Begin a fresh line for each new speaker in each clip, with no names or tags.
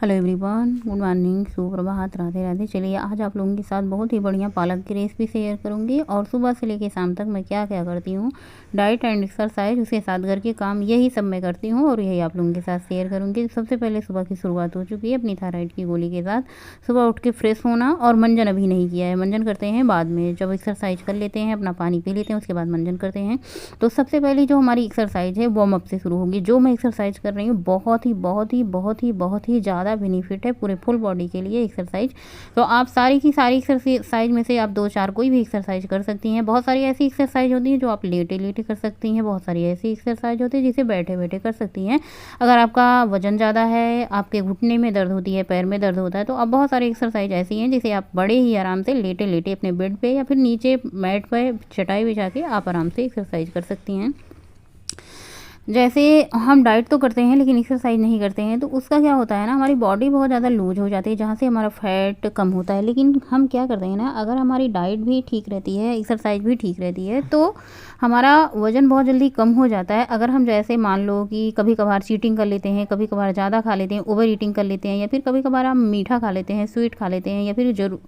Hello everyone, good morning, सुप्रभात, राधे राधे। चलिए आज आप लोगों के साथ बहुत ही बढ़िया पालक की रेसिपी शेयर करूंगी और सुबह से लेकर शाम तक मैं क्या क्या करती हूँ, डाइट एंड एक्सरसाइज, उसके साथ घर के काम, यही सब मैं करती हूँ और यही आप लोगों के साथ शेयर करूंगी। सबसे पहले सुबह की शुरुआत हो चुकी है अपनी थायराइड की गोली के साथ। सुबह उठ के फ्रेश होना, और मंजन अभी नहीं किया है, मंजन करते हैं बाद में, जब एक्सरसाइज कर लेते हैं, अपना पानी पी लेते हैं, उसके बाद मंजन करते हैं। तो सबसे पहले जो हमारी एक्सरसाइज है वार्म अप से शुरू होगी। जो मैं एक्सरसाइज कर रही हूँ बहुत ही बहुत ही बहुत ही बहुत ही ज़्यादा बेनिफिट है पूरे फुल बॉडी के लिए एक्सरसाइज। तो आप सारी की सारी एक्सरसाइज में से आप 2-4 कोई भी एक्सरसाइज कर सकती हैं। बहुत सारी ऐसी एक्सरसाइज होती हैं जो आप लेटे लेटे कर सकती हैं, बहुत सारी ऐसी एक्सरसाइज होती है जिसे बैठे बैठे कर सकती हैं। अगर आपका वजन ज़्यादा है, आपके घुटने में दर्द होती है, पैर में दर्द होता है, तो अब बहुत सारी एक्सरसाइज ऐसी हैं जिसे आप बड़े ही आराम से लेटे लेटे अपने बेड पे या फिर नीचे मैट पर चटाई बिछा के आप आराम से एक्सरसाइज कर सकती हैं। जैसे हम डाइट तो करते हैं लेकिन एक्सरसाइज नहीं करते हैं, तो उसका क्या होता है ना, हमारी बॉडी बहुत ज़्यादा लूज हो जाती है, जहाँ से हमारा फैट कम होता है। लेकिन हम क्या करते हैं ना, अगर हमारी डाइट भी ठीक रहती है, एक्सरसाइज भी ठीक रहती है, तो हमारा वज़न बहुत जल्दी कम हो जाता है। अगर हम जैसे मान लो कि कभी कभार चीटिंग कर लेते हैं, कभी कभार ज़्यादा खा लेते हैं, ओवर ईटिंग कर लेते हैं, या फिर कभी कभार हम मीठा खा लेते हैं, स्वीट खा लेते हैं, या फिर जरूर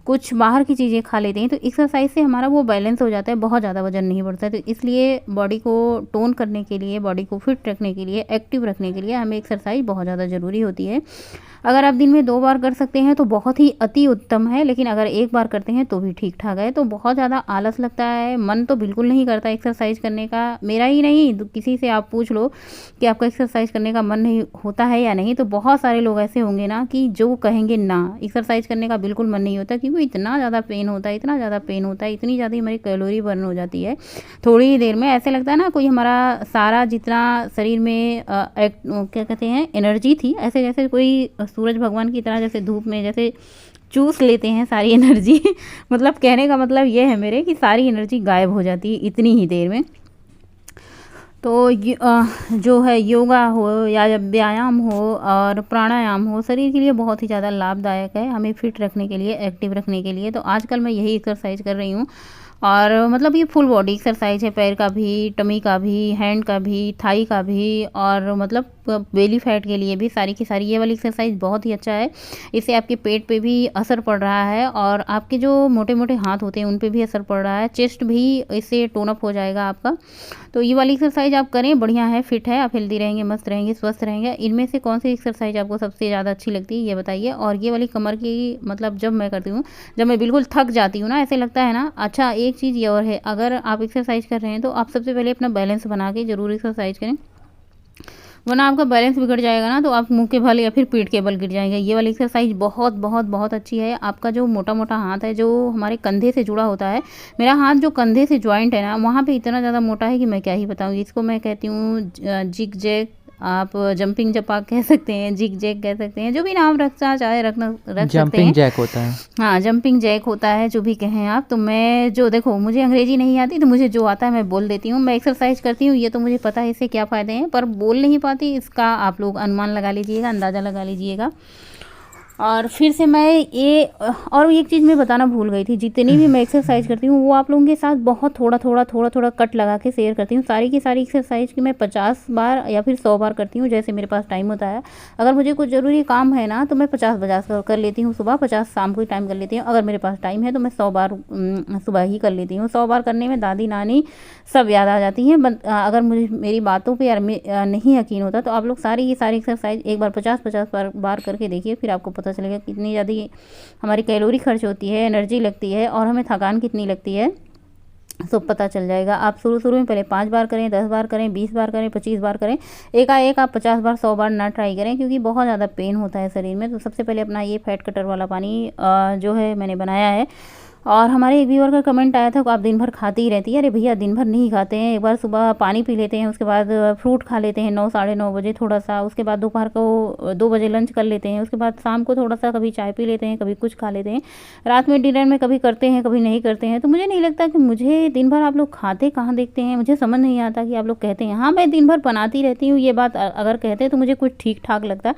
कुछ बाहर की चीज़ें खा लेते हैं, तो एक्सरसाइज से हमारा वो बैलेंस हो जाता है, बहुत ज़्यादा वजन नहीं बढ़ता है। तो इसलिए बॉडी को टोन करने के लिए, बॉडी को फिट रखने के लिए, एक्टिव रखने के लिए हमें एक्सरसाइज बहुत ज़्यादा ज़रूरी होती है। अगर आप दिन में 2 बार कर सकते हैं तो बहुत ही अति उत्तम है, लेकिन अगर 1 बार करते हैं तो भी ठीक ठाक है। तो बहुत ज़्यादा आलस लगता है, मन तो बिल्कुल नहीं करता एक्सरसाइज करने का। मेरा ही नहीं, किसी से आप पूछ लो कि आपका एक्सरसाइज करने का मन नहीं होता है या नहीं, तो बहुत सारे लोग ऐसे होंगे ना कि जो कहेंगे ना, एक्सरसाइज करने का बिल्कुल मन नहीं होता, क्योंकि इतना ज़्यादा पेन होता है, इतना ज़्यादा पेन होता है, इतनी ज़्यादा हमारी कैलोरी बर्न हो जाती है थोड़ी ही देर में। ऐसे लगता है ना कोई हमारा सारा जितना शरीर में क्या कहते हैं एनर्जी थी, ऐसे जैसे कोई सूरज भगवान की तरह जैसे धूप में जैसे चूस लेते हैं सारी एनर्जी मतलब कहने का मतलब ये है मेरे कि सारी एनर्जी गायब हो जाती है इतनी ही देर में। तो जो है योगा हो या व्यायाम हो और प्राणायाम हो, शरीर के लिए बहुत ही ज़्यादा लाभदायक है, हमें फिट रखने के लिए, एक्टिव रखने के लिए। तो आजकल मैं यही एक्सरसाइज कर रही हूँ, और मतलब ये फुल बॉडी एक्सरसाइज है, पैर का भी, टमी का भी, हैंड का भी, थाई का भी, और मतलब बेली फैट के लिए भी सारी की सारी ये वाली एक्सरसाइज बहुत ही अच्छा है। इससे आपके पेट पे भी असर पड़ रहा है, और आपके जो मोटे मोटे हाथ होते हैं उन पे भी असर पड़ रहा है, चेस्ट भी इससे टोन अप हो जाएगा आपका। तो ये वाली एक्सरसाइज आप करें, बढ़िया है, फिट है, आप हेल्दी रहेंगे, मस्त रहेंगे, स्वस्थ रहेंगे। इनमें से कौन सी एक्सरसाइज आपको सबसे ज़्यादा अच्छी लगती है ये बताइए। और ये वाली कमर की, मतलब जब मैं करती हूँ, जब मैं बिल्कुल थक जाती हूँ ना, ऐसे लगता है ना। अच्छा, एक चीज़ ये और है, अगर आप एक्सरसाइज कर रहे हैं तो आप सबसे पहले अपना बैलेंस बना के ज़रूर एक्सरसाइज करें, वरना आपका बैलेंस बिगड़ जाएगा ना, तो आप मुंह के बल या फिर पीठ के बल गिर जाएंगे। ये वाली एक्सरसाइज बहुत बहुत बहुत अच्छी है। आपका जो मोटा मोटा हाथ है, जो हमारे कंधे से जुड़ा होता है, मेरा हाथ जो कंधे से ज्वाइंट है ना, वहाँ पे इतना ज़्यादा मोटा है कि मैं क्या ही बताऊँ। इसको मैं कहती हूँ जिग जैग, आप जंपिंग जपाक कह सकते हैं, जिग जैग कह सकते हैं, जो भी नाम रखना चाहे रख सकते हैं।
जंपिंग जैक होता है।
हाँ, जंपिंग जैक होता है, जो भी कहें आप। तो मैं जो, देखो मुझे अंग्रेजी नहीं आती, तो मुझे जो आता है मैं बोल देती हूँ। मैं एक्सरसाइज करती हूँ, ये तो मुझे पता है इससे क्या फ़ायदे हैं, पर बोल नहीं पाती, इसका आप लोग अनुमान लगा लीजिएगा, अंदाज़ा लगा लीजिएगा। और फिर से मैं ये, और एक चीज़ मैं बताना भूल गई थी, जितनी भी मैं एक्सरसाइज करती हूँ वो आप लोगों के साथ बहुत थोड़ा थोड़ा थोड़ा थोड़ा कट लगा के शेयर करती हूँ। सारी की सारी एक्सरसाइज की मैं 50 बार या फिर 100 बार करती हूँ, जैसे मेरे पास टाइम होता है। अगर मुझे कुछ ज़रूरी काम है ना, तो मैं 50 कर लेती हूँ सुबह, 50 शाम को ही टाइम कर लेती हूँ। अगर मेरे पास टाइम है तो मैं 100 बार सुबह ही कर लेती हूँ। 100 बार करने में दादी नानी सब याद आ जाती हैं। अगर मुझे मेरी बातों पे यार नहीं यकीन होता, तो आप लोग सारी की सारी एक्सरसाइज एक बार 50 बार करके देखिए, फिर आपको पता चलेगा कितनी ज़्यादा हमारी कैलोरी खर्च होती है, एनर्जी लगती है, और हमें थकान कितनी लगती है, सब पता चल जाएगा। आप शुरू में पहले 5 बार करें, 10 बार करें, 20 बार करें, 25 बार करें, एकाएक आप 50 बार 100 बार ना ट्राई करें, क्योंकि बहुत ज़्यादा पेन होता है शरीर में। तो सबसे पहले अपना ये फैट कटर वाला पानी जो है मैंने बनाया है। और हमारे एक व्यूअर का कमेंट आया था कि आप दिन भर खाती ही रहती है। अरे भैया, दिन भर नहीं खाते हैं, एक बार सुबह पानी पी लेते हैं, उसके बाद फ्रूट खा लेते हैं 9 साढ़े 9 बजे थोड़ा सा, उसके बाद दोपहर को 2 बजे लंच कर लेते हैं, उसके बाद शाम को थोड़ा सा कभी चाय पी लेते हैं, कभी कुछ खा लेते हैं, रात में डिनर में कभी करते हैं, कभी नहीं करते हैं। तो मुझे नहीं लगता कि मुझे दिन भर आप लोग खाते कहाँ देखते हैं, मुझे समझ नहीं आता कि आप लोग कहते हैं। हाँ, मैं दिन भर बनाती रहती हूँ, ये बात अगर कहते हैं तो मुझे कुछ ठीक ठाक लगता है,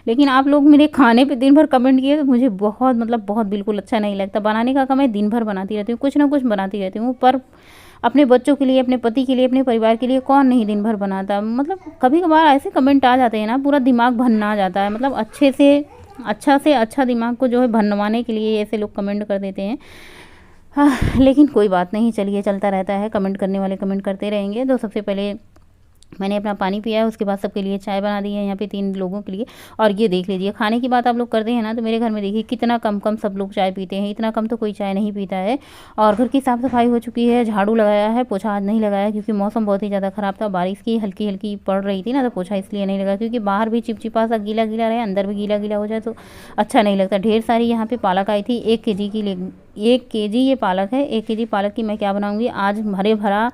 लेकिन आप लोग मेरे खाने पर दिन भर कमेंट किए तो मुझे बहुत, मतलब बहुत बिल्कुल अच्छा नहीं लगता। बनाने का काम है, दिन भर बनाती रहती हूँ, कुछ ना कुछ बनाती रहती हूँ, पर अपने बच्चों के लिए, अपने पति के लिए, अपने परिवार के लिए कौन नहीं दिन भर बनाता। मतलब कभी कभार ऐसे कमेंट आ जाते हैं ना, पूरा दिमाग भन्ना जाता है। मतलब अच्छे से अच्छा दिमाग को जो है भनवाने के लिए ऐसे लोग कमेंट कर देते हैं। हाँ, लेकिन कोई बात नहीं, चलिए चलता रहता है, कमेंट करने वाले कमेंट करते रहेंगे। तो सबसे पहले मैंने अपना पानी पिया है, उसके बाद सबके लिए चाय बना दी है यहाँ पे 3 लोगों के लिए। और ये देख लीजिए, खाने की बात आप लोग करते हैं ना, तो मेरे घर में देखिए कितना कम सब लोग चाय पीते हैं। इतना कम तो कोई चाय नहीं पीता है। और घर की साफ़ सफाई हो चुकी है, झाड़ू लगाया है, पोछा आज नहीं लगाया क्योंकि मौसम बहुत ही ज़्यादा ख़राब था, बारिश की हल्की हल्की पड़ रही थी ना, तो पोछा इसलिए नहीं लगा क्योंकि बाहर भी चिपचिपा सा गीला गीला रहे, अंदर भी गीला गीला हो जाए तो अच्छा नहीं लगता। ढेर सारी यहाँ पे पालक आई थी, 1 केजी की 1 केजी ये पालक है। 1 केजी पालक की मैं क्या बनाऊंगी आज, हरे भरा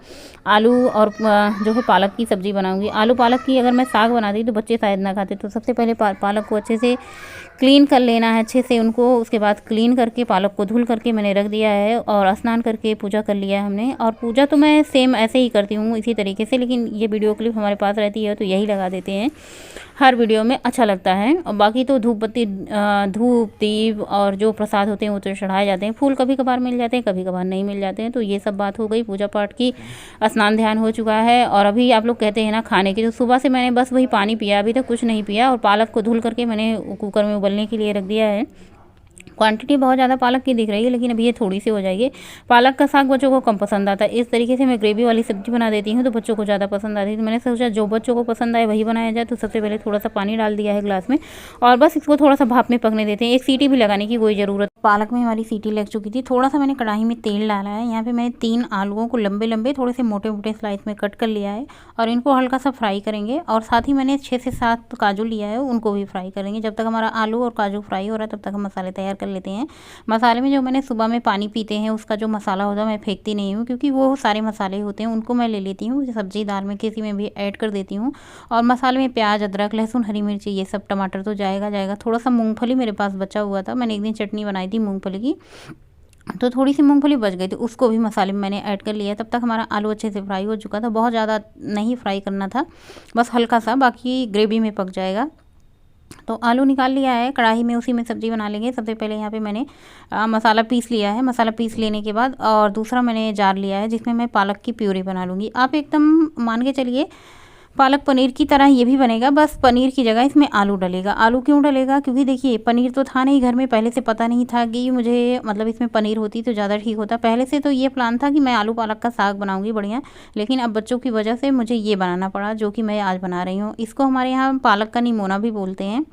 आलू और जो है पालक की सब्ज़ी बनाऊंगी। आलू पालक की अगर मैं साग बनाती तो बच्चे शायद ना खाते। तो सबसे पहले पालक को अच्छे से क्लीन कर लेना है, अच्छे से उनको। उसके बाद क्लीन करके पालक को धुल करके मैंने रख दिया है और स्नान करके पूजा कर लिया है हमने। और पूजा तो मैं सेम ऐसे ही करती हूँ इसी तरीके से, लेकिन ये वीडियो क्लिप हमारे पास रहती है तो यही लगा देते हैं, हर वीडियो में अच्छा लगता है। और बाकी तो धूप बत्ती, धूप दीप और जो प्रसाद होते हैं वो तो चढ़ाए जाते हैं। फूल कभी कभार मिल जाते हैं, कभी कभार नहीं मिल जाते हैं। तो ये सब बात हो गई पूजा पाठ की। स्नान ध्यान हो चुका है और अभी आप लोग कहते हैं ना खाने की, तो सुबह से मैंने बस वही पानी पिया, अभी तक कुछ नहीं पिया। और पालक को धुल करके मैंने कुकर में उबलने के लिए रख दिया है। क्वांटिटी बहुत ज़्यादा पालक की दिख रही है, लेकिन अभी ये थोड़ी सी हो जाएगी। पालक का साग बच्चों को कम पसंद आता है, इस तरीके से मैं ग्रेवी वाली सब्जी बना देती हूँ तो बच्चों को ज़्यादा पसंद आती है। तो मैंने सोचा जो बच्चों को पसंद आए वही बनाया जाए। तो सबसे पहले थोड़ा सा पानी डाल दिया है ग्लास में और बस इसको थोड़ा सा भाप में पकने देते हैं। 1 सीटी भी लगाने की कोई ज़रूरत। पालक में हमारी सीटी लग चुकी थी। थोड़ा सा मैंने कढ़ाई में तेल डाला है। यहाँ पे मैंने 3 आलूओं को लंबे लंबे थोड़े से मोटे मोटे स्लाइस में कट कर लिया है और इनको हल्का सा फ्राई करेंगे। और साथ ही मैंने 6 से 7 काजू लिया है, उनको भी फ्राई करेंगे। जब तक हमारा आलू और काजू फ्राई हो रहा है तब तक हम मसाले तैयार कर लेते हैं। मसाले में जो मैंने सुबह में पानी पीते हैं उसका जो मसाला होता है मैं फेंकती नहीं हूँ, क्योंकि वो सारे मसाले होते हैं उनको मैं ले लेती हूँ, सब्जी दाल में किसी में भी ऐड कर देती हूँ। और मसाले में प्याज, अदरक, लहसुन, हरी मिर्ची, ये सब, टमाटर तो जाएगा। थोड़ा सा मूंगफली मेरे पास बचा हुआ था, मैंने एक दिन चटनी बनाई थी मूंगफली की, तो थोड़ी सी मूंगफली बच गई थी, उसको भी मसाले में मैंने ऐड कर लिया। तब तक हमारा आलू अच्छे से फ्राई हो चुका था। बहुत ज़्यादा नहीं फ्राई करना था, बस हल्का सा, बाकी ग्रेवी में पक जाएगा। तो आलू निकाल लिया है कढ़ाई में, उसी में सब्ज़ी बना लेंगे। सबसे पहले यहाँ पे मैंने मसाला पीस लिया है। मसाला पीस लेने के बाद और दूसरा मैंने जार लिया है जिसमें मैं पालक की प्यूरी बना लूँगी। आप एकदम मान के चलिए पालक पनीर की तरह ये भी बनेगा, बस पनीर की जगह इसमें आलू डलेगा। आलू क्यों डलेगा, क्योंकि देखिए पनीर तो था नहीं घर में, पहले से पता नहीं था कि मुझे मतलब इसमें पनीर होती तो ज़्यादा ठीक होता। पहले से तो ये प्लान था कि मैं आलू पालक का साग बनाऊंगी बढ़िया, लेकिन अब बच्चों की वजह से मुझे ये बनाना पड़ा जो कि मैं आज बना रही हूँ। इसको हमारे यहाँ पालक का निमोना भी बोलते हैं,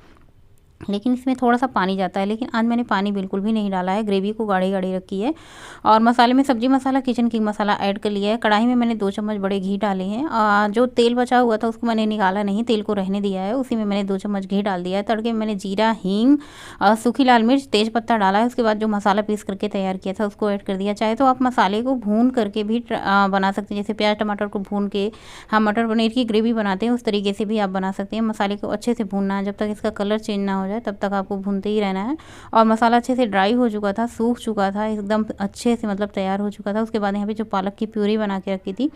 लेकिन इसमें थोड़ा सा पानी जाता है। लेकिन आज मैंने पानी बिल्कुल भी नहीं डाला है, ग्रेवी को गाढ़ी गाढ़ी रखी है। और मसाले में सब्जी मसाला, किचन किंग मसाला ऐड कर लिया है। कढ़ाई में मैंने 2 चम्मच बड़े घी डाले हैं। जो तेल बचा हुआ था उसको मैंने निकाला नहीं, तेल को रहने दिया है। उसी में मैंने 2 चम्मच घी डाल दिया है। तड़के में मैंने जीरा, हींग, सूखी लाल मिर्च, तेज पत्ता डाला है। उसके बाद जो मसाला पीस करके तैयार किया था उसको ऐड कर दिया। चाहे तो आप मसाले को भून करके भी बना सकते हैं, जैसे प्याज टमाटर को भून के हम मटर पनीर की ग्रेवी बनाते हैं उस तरीके से भी आप बना सकते हैं। मसाले को अच्छे से भूनना है, जब तक इसका कलर चेंज ना हो जाए तब तक आपको भूनते ही रहना है। और मसाला अच्छे से ड्राई हो चुका था, सूख चुका था, एकदम अच्छे से मतलब तैयार हो चुका था। उसके बाद यहाँ पे जो पालक की प्यूरी बना के रखी थी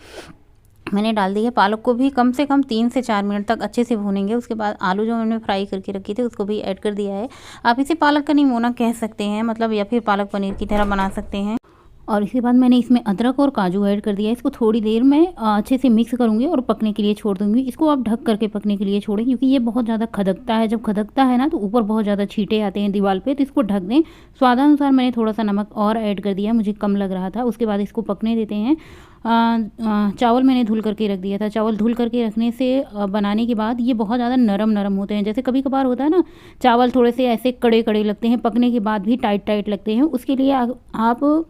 मैंने डाल दी है। पालक को भी कम से कम 3 से 4 मिनट तक अच्छे से भूनेंगे। उसके बाद आलू जो मैंने फ्राई करके रखी थी उसको भी ऐड कर दिया है। आप इसे पालक का निमोना कह सकते हैं, मतलब, या फिर पालक पनीर की तरह बना सकते हैं। और इसके बाद मैंने इसमें अदरक और काजू ऐड कर दिया। इसको थोड़ी देर में अच्छे से मिक्स करूँगी और पकने के लिए छोड़ दूँगी। इसको आप ढक करके पकने के लिए छोड़ें, क्योंकि ये बहुत ज़्यादा खदकता है। जब खदकता है ना तो ऊपर बहुत ज़्यादा छींटे आते हैं दीवार पे, तो इसको ढक दें। स्वादानुसार मैंने थोड़ा सा नमक और ऐड कर दिया, मुझे कम लग रहा था। उसके बाद इसको पकने देते हैं। चावल मैंने धुल करके रख दिया था। चावल धुल करके रखने से बनाने के बाद ये बहुत ज़्यादा नरम होते हैं। जैसे कभी कभार होता है ना, चावल थोड़े से ऐसे कड़े कड़े लगते हैं, पकने के बाद भी टाइट टाइट लगते हैं। उसके लिए आप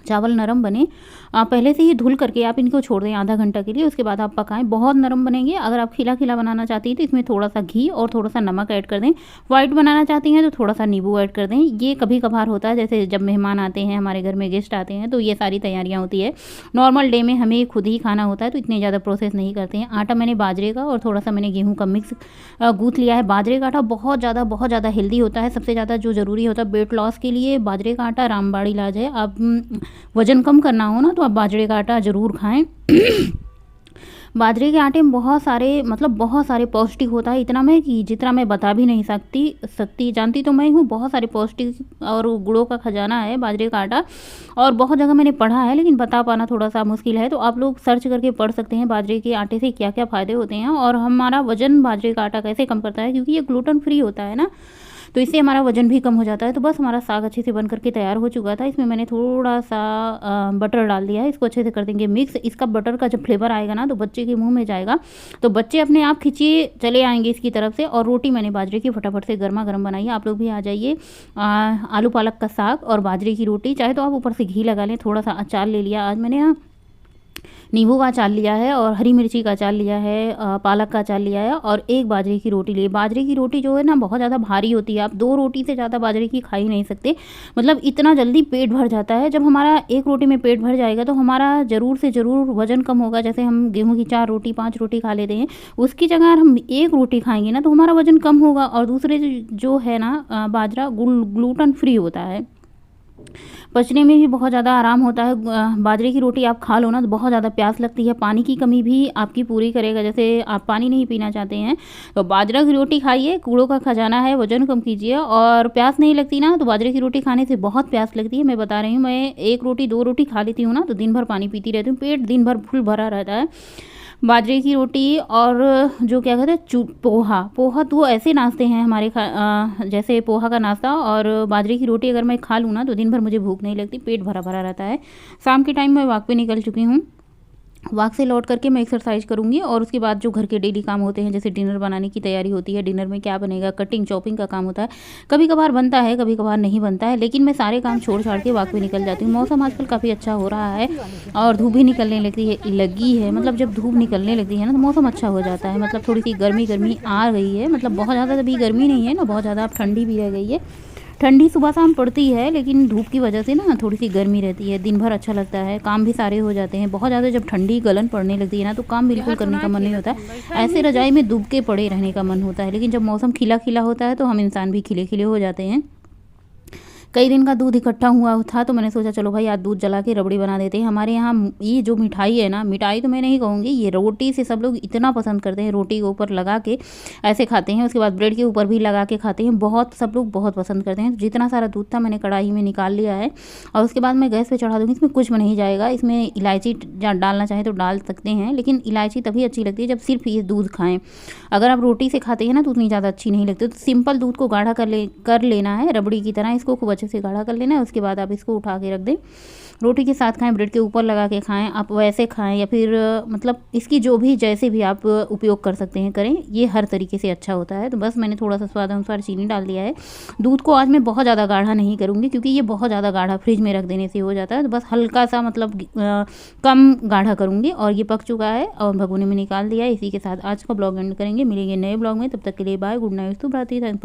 चावल नरम बने पहले से ही धुल करके आप इनको छोड़ दें आधा घंटा के लिए। उसके बाद आप पकाएं, बहुत नरम बनेंगे। अगर आप खिला खिला बनाना चाहती हैं तो इसमें थोड़ा सा घी और थोड़ा सा नमक ऐड कर दें। वाइट बनाना चाहती हैं तो थोड़ा सा नींबू ऐड कर दें। ये कभी कभार होता है, जैसे जब मेहमान आते हैं, हमारे घर में गेस्ट आते हैं, तो ये सारी तैयारियाँ होती है। नॉर्मल डे में हमें खुद ही खाना होता है तो इतने ज़्यादा प्रोसेस नहीं करते हैं। आटा मैंने बाजरे का और थोड़ा सा मैंने गेहूँ का मिक्स गूँथ लिया है। बाजरे का आटा बहुत ज़्यादा हेल्दी होता है। सबसे ज़्यादा जो ज़रूरी होता है वेट लॉस के लिए, बाजरे का आटा रामबाड़ इलाज है। आप वज़न कम करना हो ना तो आप बाजरे का आटा ज़रूर खाएं। बाजरे के आटे में बहुत सारे पौष्टिक होता है, इतना मैं कि जितना मैं बता भी नहीं सकती जानती तो मैं हूँ। बहुत सारे पौष्टिक और गुणों का खजाना है बाजरे का आटा, और बहुत जगह मैंने पढ़ा है, लेकिन बता पाना थोड़ा सा मुश्किल है। तो आप लोग सर्च करके पढ़ सकते हैं बाजरे के आटे से क्या क्या फ़ायदे होते हैं, और हमारा वजन बाजरे का आटा कैसे कम करता है, क्योंकि ये ग्लूटेन फ्री होता है ना, तो इससे हमारा वजन भी कम हो जाता है। तो बस हमारा साग अच्छे से बन करके तैयार हो चुका था। इसमें मैंने थोड़ा सा बटर डाल दिया है, इसको अच्छे से कर देंगे मिक्स। इसका बटर का जब फ्लेवर आएगा ना, तो बच्चे के मुंह में जाएगा, तो बच्चे अपने आप खिंचे चले आएंगे इसकी तरफ से। और रोटी मैंने बाजरे की फटाफट से गर्मा गर्म बनाई है, आप लोग भी आ जाइए। आलू पालक का साग और बाजरे की रोटी, चाहे तो आप ऊपर से घी लगा लें। थोड़ा सा अचार ले लिया आज मैंने, यहाँ नींबू का अचार लिया है और हरी मिर्ची का अचार लिया है, पालक का अचार लिया है, और एक बाजरे की रोटी ली। बाजरे की रोटी जो है ना, बहुत ज़्यादा भारी होती है, आप 2 रोटी से ज़्यादा बाजरे की खा ही नहीं सकते। मतलब इतना जल्दी पेट भर जाता है। जब हमारा एक रोटी में पेट भर जाएगा तो हमारा ज़रूर से ज़रूर वजन कम होगा। जैसे हम गेहूँ की 4 रोटी 5 रोटी खा लेते हैं, उसकी जगह अगर हम 1 रोटी खाएंगे ना, तो हमारा वजन कम होगा। और दूसरे जो है ना, बाजरा ग्लूटेन फ्री होता है, पचने में भी बहुत ज़्यादा आराम होता है। बाजरे की रोटी आप खा लो ना, तो बहुत ज़्यादा प्यास लगती है, पानी की कमी भी आपकी पूरी करेगा। जैसे आप पानी नहीं पीना चाहते हैं तो बाजरा की रोटी खाइए, गुणों का खजाना है, वजन कम कीजिए। और प्यास नहीं लगती ना, तो बाजरे की रोटी खाने से बहुत प्यास लगती है। मैं बता रही हूँ, मैं 1 रोटी 2 रोटी खा लेती हूँ ना, तो दिन भर पानी पीती रहती हूँ, पेट दिन भर फुल भरा रहता है। बाजरे की रोटी और जो क्या कहते हैं पोहा तो ऐसे नाश्ते हैं हमारे जैसे पोहा का नाश्ता और बाजरे की रोटी अगर मैं खा लूँ ना, तो दिन भर मुझे भूख नहीं लगती, पेट भरा भरा रहता है। शाम के टाइम मैं वॉक पे निकल चुकी हूँ, वॉक से लौट करके मैं एक्सरसाइज करूँगी, और उसके बाद जो घर के डेली काम होते हैं, जैसे डिनर बनाने की तैयारी होती है, डिनर में क्या बनेगा, कटिंग चॉपिंग का काम होता है। कभी कभार बनता है, कभी कभार नहीं बनता है, लेकिन मैं सारे काम छोड़ छाड़ के वॉक पे निकल जाती हूँ। मौसम आजकल काफ़ी अच्छा हो रहा है और धूप भी निकलने लगी है। मतलब जब धूप निकलने लगती है ना, तो मौसम अच्छा हो जाता है। मतलब थोड़ी सी गर्मी आ गई है, मतलब बहुत ज़्यादा अभी गर्मी नहीं है ना, बहुत ज़्यादा अब ठंडी भी रह गई है। ठंडी सुबह शाम पड़ती है, लेकिन धूप की वजह से ना थोड़ी सी गर्मी रहती है। दिन भर अच्छा लगता है, काम भी सारे हो जाते हैं। बहुत ज़्यादा जब ठंडी गलन पड़ने लगती है ना, तो काम बिल्कुल करने का मन नहीं होता है, ऐसे रजाई में डूब के पड़े रहने का मन होता है। लेकिन जब मौसम खिला खिला होता है, तो हम इंसान भी खिले खिले हो जाते हैं। कई दिन का दूध इकट्ठा हुआ था, तो मैंने सोचा चलो भाई आज दूध जला के रबड़ी बना देते हैं। हमारे यहाँ ये जो मिठाई है ना, मिठाई तो मैं नहीं कहूँगी, ये रोटी से सब लोग इतना पसंद करते हैं। रोटी के ऊपर लगा के ऐसे खाते हैं, उसके बाद ब्रेड के ऊपर भी लगा के खाते हैं। सब लोग बहुत पसंद करते हैं। तो जितना सारा दूध था मैंने कढ़ाई में निकाल लिया है, और उसके बाद मैं गैस पर चढ़ा दूँगी। इसमें कुछ में नहीं जाएगा, इसमें इलायची डालना चाहे तो डाल सकते हैं, लेकिन इलायची तभी अच्छी लगती है जब सिर्फ ये दूध खाएँ। अगर आप रोटी से खाते हैं ना, तो उतनी ज़्यादा अच्छी नहीं लगती। तो सिंपल दूध को गाढ़ा कर लेना है, रबड़ी की तरह इसको खूब अच्छे से गाढ़ा कर लेना है। उसके बाद आप इसको उठा के रख दें, रोटी के साथ खाएं, ब्रेड के ऊपर लगा के खाएं, आप वैसे खाएं, या फिर मतलब इसकी जो भी जैसे भी आप उपयोग कर सकते हैं करें, ये हर तरीके से अच्छा होता है। तो बस मैंने थोड़ा सा स्वाद अनुसार चीनी डाल दिया है। दूध को आज मैं बहुत ज़्यादा गाढ़ा नहीं करूँगी, क्योंकि ये बहुत ज़्यादा गाढ़ा फ्रिज में रख देने से हो जाता है। तो बस हल्का सा मतलब कम गाढ़ा करूँगी, और ये पक चुका है और भगोने में निकाल दिया है। इसी के साथ आज का ब्लॉग एंड करेंगे, मिलेंगे नए ब्लॉग में, तब तक के लिए बाय, गुड नाइट, शुभ रात्रि, थैंक्स फॉर